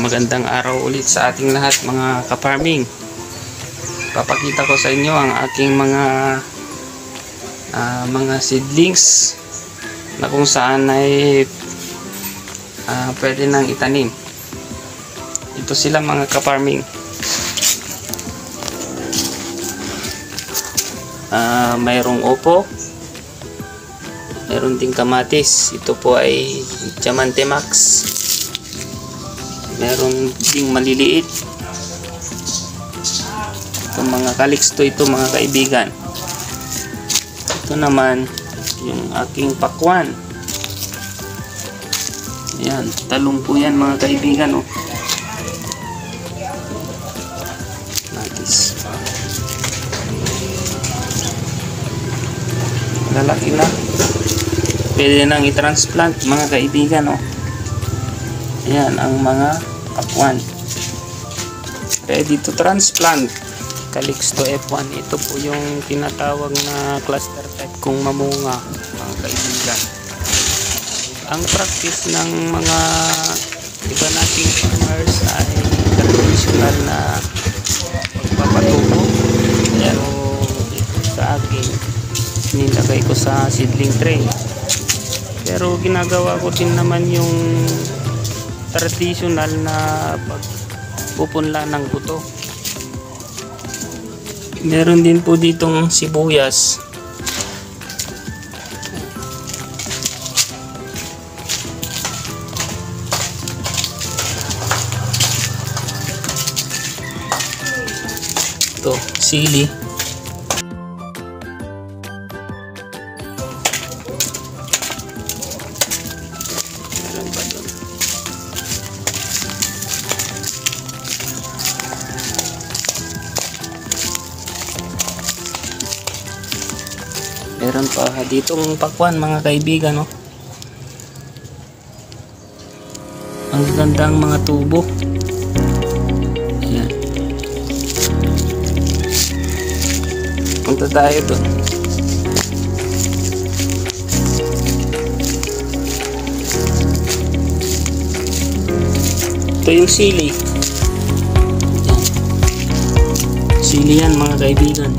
magandang araw ulit sa ating lahat mga ka-farming. Papakita ko sa inyo ang aking mga seedlings na kung saan ay pwede nang itanim. Ito sila mga ka-farming. Mayroong opo, mayroon ding kamatis. Ito po ay Diamante Max. Meron ding maliliit. Itong mga Calixto ito mga kaibigan. Ito naman yung aking pakwan. Ayan, talong po yan mga kaibigan. Oh. Natis. Lalaki na. Pwede nang i-transplant mga kaibigan. Oh. Ayan ang mga pakwan. Ready to transplant. Calixto F1. Ito po yung tinatawag na cluster type kung mamunga mga kaibigan. Ang practice ng mga iba nating farmers ay traditional na pagpapatubo. Pero ito sa akin, nilagay ko sa seedling tray. Pero ginagawa ko din naman yung traditional na pagpupunla ng buto. Meron din po ditong sibuyas. Ito, sili. Meron pa doon. Meron pa ditong pakwan mga kaibigan, no? Ang gandang mga tubo. Ayan. Punta tayo doon. Ito yung sili. Ayan. Sili yan mga kaibigan.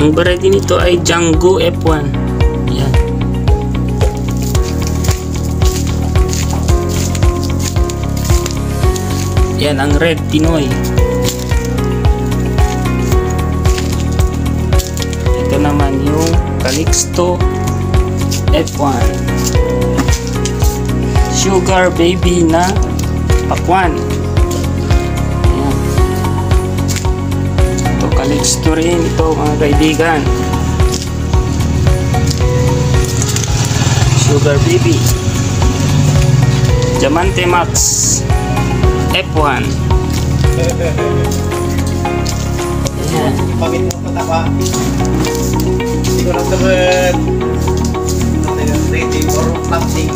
Ang variety nito ay Django F1. Yan. Yan ang Red Pinoy. Ito naman yung Calixto F1. Sugar Baby na pakwan. Calixto rin ito mga kaibigan. Sugar Baby. Diamante Max F1. Ayan. Pagin mo pa tapa. Hindi ko lang sabat. Ready for planting.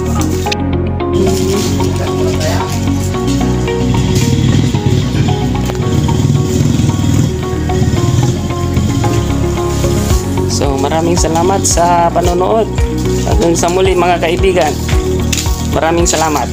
So maraming salamat sa panonood. Hanggang sa muli mga kaibigan. Maraming salamat.